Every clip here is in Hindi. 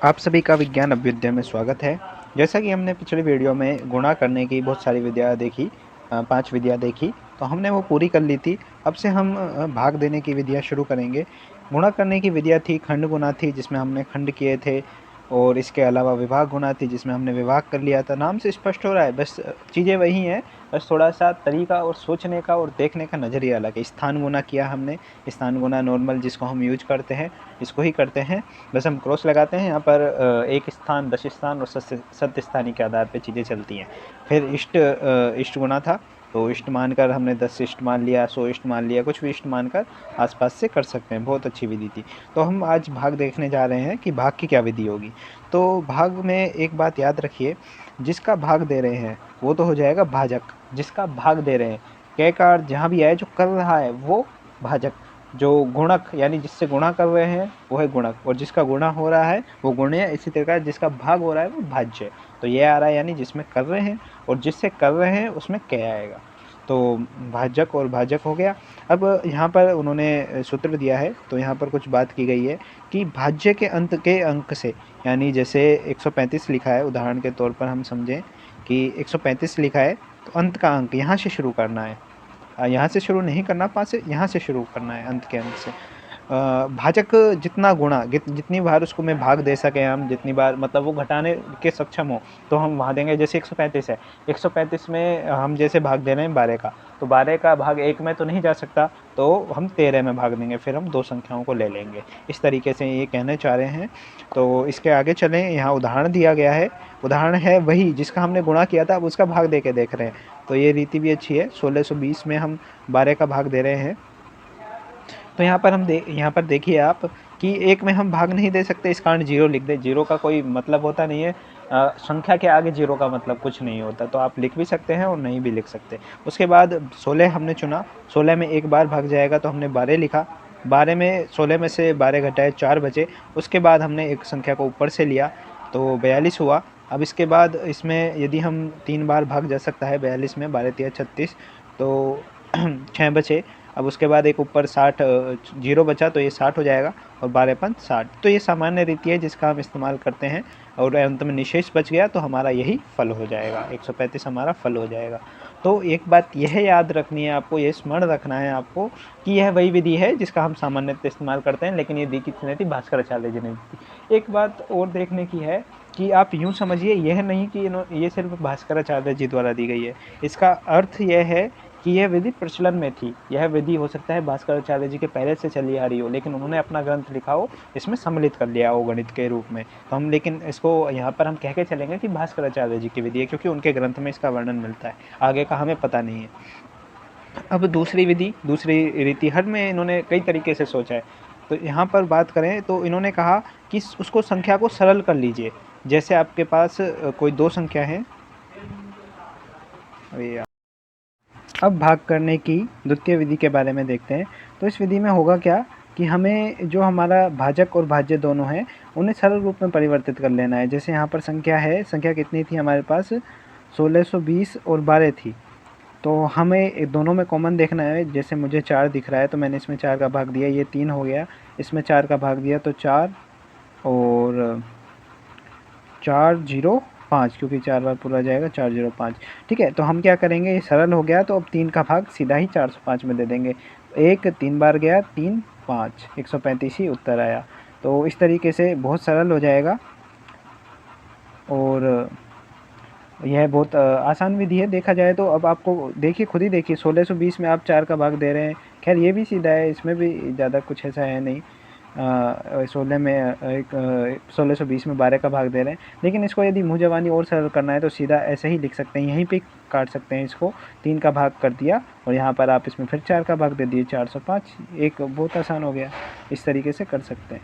आप सभी का विज्ञान अभ्युदय में स्वागत है। जैसा कि हमने पिछली वीडियो में गुणा करने की बहुत सारी विधियाँ देखी, 5 विधियाँ देखी, तो हमने वो पूरी कर ली थी। अब से हम भाग देने की विधियाँ शुरू करेंगे। गुणा करने की विधियाँ थी, खंड गुणा थी जिसमें हमने खंड किए थे, और इसके अलावा विभाग गुणा थी जिसमें हमने विभाग कर लिया था। नाम से स्पष्ट हो रहा है, बस चीज़ें वही हैं, बस थोड़ा-सा तरीका और सोचने का और देखने का नज़रिया अलग है। स्थान गुणा किया हमने, स्थान गुणा नॉर्मल जिसको हम यूज़ करते हैं, इसको ही करते हैं। बस हम क्रॉस लगाते हैं, यहाँ पर एक स्थान, 10 स्थान और सत स्थानी के आधार पे चीज़ें चलती हैं। फिर इष्ट गुणा था, तो इष्ट मानकर हमने 10 इष्ट मान लिया, 100 इष्ट मान लिया, कुछ भी इष्ट मानकर आसपास से कर सकते हैं। बहुत अच्छी विधि थी। तो हम आज भाग देखने जा रहे हैं कि भाग की क्या विधि होगी। तो भाग में एक बात याद रखिए, जिसका भाग दे रहे हैं वो तो हो जाएगा भाजक। जिसका भाग दे रहे हैं, कै का अर्थ जहाँ भी आए, जो कर रहा है वो भाजक, जो गुणक यानी जिससे गुणा कर रहे हैं वो है गुणक, और जिसका गुणा हो रहा है वो गुण्य। इसी प्रकार जिसका भाग हो रहा है वो भाज्य। तो ये आ रहा है यानी जिसमें कर रहे हैं, और जिससे कर रहे हैं उसमें क्या आएगा। तो भाजक और भाजक हो गया। अब यहाँ पर उन्होंने सूत्र दिया है, तो यहाँ पर कुछ बात की गई है कि भाज्य के अंत के अंक से, यानी जैसे 135 लिखा है, उदाहरण के तौर पर हम समझें कि 135 लिखा है, तो अंत का अंक यहाँ से शुरू करना है। यहाँ से शुरू नहीं करना, पास से यहाँ से शुरू करना है, अंत के अंत से। भाजक जितना गुणा, जितनी बार उसको में भाग दे सकें हम, जितनी बार मतलब वो घटाने के सक्षम हो, तो हम वहाँ देंगे। जैसे 135 है, 135 में हम जैसे भाग दे रहे हैं 12 का, तो 12 का भाग 1 में तो नहीं जा सकता, तो हम 13 में भाग देंगे, फिर हम 2 संख्याओं को ले लेंगे। इस तरीके से ये कहना चाह रहे हैं। तो इसके आगे चलें, यहाँ उदाहरण दिया गया है। उदाहरण है वही जिसका हमने गुणा किया था, अब उसका भाग दे के देख रहे हैं। तो ये रीति भी अच्छी है। 1620 में हम 12 का भाग दे रहे हैं। तो यहाँ पर देखिए आप कि 1 में हम भाग नहीं दे सकते, इस कारण 0 लिख दें। 0 का कोई मतलब होता नहीं है, संख्या के आगे 0 का मतलब कुछ नहीं होता। तो आप लिख भी सकते हैं और नहीं भी लिख सकते। उसके बाद 16 हमने चुना, 16 में एक बार भाग जाएगा तो हमने 12 लिखा। 12 में 16 में से 12 घटाए 4 बचे। उसके बाद हमने एक संख्या को ऊपर से लिया, तो 42 हुआ। अब इसके बाद इसमें यदि हम 3 बार भाग जा सकता है 42 में, 12 तिया 36, तो 6 बचे। अब उसके बाद एक ऊपर 60 जीरो बचा, तो ये 60 हो जाएगा, और 12 पंच 60। तो ये सामान्य रीति है जिसका हम इस्तेमाल करते हैं, और अंत में निशेष बच गया तो हमारा यही फल हो जाएगा, 135 हमारा फल हो जाएगा। तो एक बात यह याद रखनी है आपको, ये स्मरण रखना है आपको कि यह वही विधि है जिसका हम सामान्यतः इस्तेमाल करते हैं, लेकिन ये दी किसने थी? भास्कराचार्य जी ने थी। एक बात और देखने की है कि आप यूँ समझिए, यह नहीं कि ये सिर्फ भास्कराचार्य जी द्वारा दी गई है। इसका अर्थ यह है कि यह विधि प्रचलन में थी। यह विधि हो सकता है भास्कराचार्य जी के पहले से चली आ रही हो, लेकिन उन्होंने अपना ग्रंथ लिखा हो, इसमें सम्मिलित कर लिया हो गणित के रूप में। तो हम लेकिन इसको यहाँ पर हम कह के चलेंगे कि भास्कराचार्य जी की विधि है, क्योंकि उनके ग्रंथ में इसका वर्णन मिलता है। आगे का हमें पता नहीं है। अब दूसरी विधि, दूसरी रीति, हर में इन्होंने कई तरीके से सोचा है। तो यहाँ पर बात करें तो इन्होंने कहा कि उसको संख्या को सरल कर लीजिए। जैसे आपके पास कोई 2 संख्या है, अब भाग करने की द्वितीय विधि के बारे में देखते हैं। तो इस विधि में होगा क्या कि हमें जो हमारा भाजक और भाज्य दोनों हैं, उन्हें सरल रूप में परिवर्तित कर लेना है। जैसे यहाँ पर संख्या है, संख्या कितनी थी हमारे पास? 1620 और 12 थी। तो हमें दोनों में कॉमन देखना है। जैसे मुझे 4 दिख रहा है, तो मैंने इसमें 4 का भाग दिया, ये 3 हो गया। इसमें 4 का भाग दिया तो 4, और 4 0 5, क्योंकि 4 बार पूरा जाएगा, 4 0 5। ठीक है, तो हम क्या करेंगे, ये सरल हो गया, तो अब 3 का भाग सीधा ही 405 में दे देंगे। 1 3 बार गया, 3 5, 135 ही उत्तर आया। तो इस तरीके से बहुत सरल हो जाएगा, और यह बहुत आसान विधि है देखा जाए तो। अब आपको देखिए, खुद ही देखिए, 1620 में आप 4 का भाग दे रहे हैं। खैर ये भी सीधा है, इसमें भी ज़्यादा कुछ ऐसा है नहीं। 16 में 1620 में 12 का भाग दे रहे हैं, लेकिन इसको यदि मुँह ज़बानी और सरल करना है तो सीधा ऐसे ही लिख सकते हैं, यहीं पे काट सकते हैं इसको। 3 का भाग कर दिया, और यहाँ पर आप इसमें फिर 4 का भाग दे दिए, 405। एक बहुत आसान हो गया, इस तरीके से कर सकते हैं।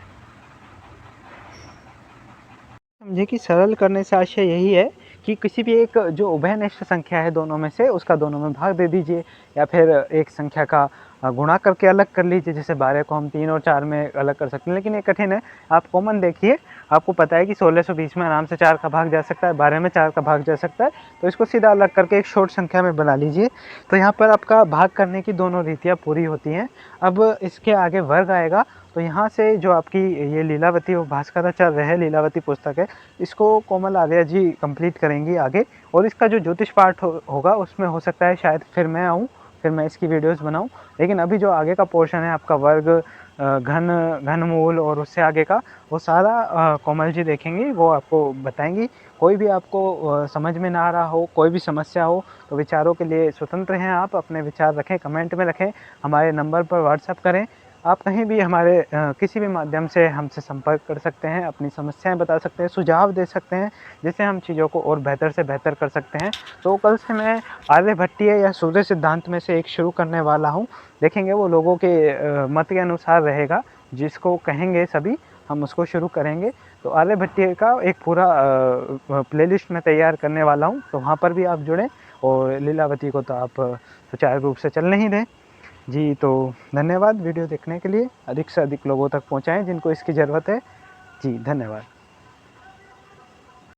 समझे कि सरल करने से आशय यही है कि किसी भी एक जो उभयनिष्ठ संख्या है दोनों में से, उसका दोनों में भाग दे दीजिए, या फिर एक संख्या का गुणा करके अलग कर लीजिए। जैसे 12 को हम 3 और 4 में अलग कर सकते हैं, लेकिन ये कठिन है। आप कॉमन देखिए, आपको पता है कि 1620 में आराम से 4 का भाग जा सकता है, 12 में 4 का भाग जा सकता है, तो इसको सीधा अलग करके एक शॉर्ट संख्या में बना लीजिए। तो यहाँ पर आपका भाग करने की दोनों रीतियाँ पूरी होती हैं। अब इसके आगे वर्ग आएगा, तो यहाँ से जो आपकी ये लीलावती और भास्कराचार्य है लीलावती पुस्तक है, इसको कोमल आर्या जी कंप्लीट करेंगी आगे। और इसका जो ज्योतिष पाठ होगा उसमें हो सकता है शायद फिर मैं आऊँ, फिर मैं इसकी वीडियोस बनाऊँ। लेकिन अभी जो आगे का पोर्शन है आपका वर्ग, घनमूल और उससे आगे का, वो सारा कोमल जी देखेंगी, वो आपको बताएंगी। कोई भी आपको समझ में ना आ रहा हो, कोई भी समस्या हो, तो विचारों के लिए स्वतंत्र हैं आप, अपने विचार रखें, कमेंट में रखें, हमारे नंबर पर व्हाट्सएप करें। आप कहीं भी हमारे किसी भी माध्यम से हमसे संपर्क कर सकते हैं, अपनी समस्याएं बता सकते हैं, सुझाव दे सकते हैं, जिससे हम चीज़ों को और बेहतर से बेहतर कर सकते हैं। तो कल से मैं आर्यभट्टीय या सूर्य सिद्धांत में से एक शुरू करने वाला हूँ। देखेंगे वो लोगों के मत के अनुसार रहेगा, जिसको कहेंगे सभी हम उसको शुरू करेंगे। तो आर्यभट्टीय का एक पूरा प्लेलिस्ट में तैयार करने वाला हूँ, तो वहाँ पर भी आप जुड़ें। और लीलावती को तो आप सुचारू रूप से चलने ही दें जी। तो धन्यवाद वीडियो देखने के लिए, अधिक से अधिक लोगों तक पहुँचाएँ जिनको इसकी ज़रूरत है जी। धन्यवाद।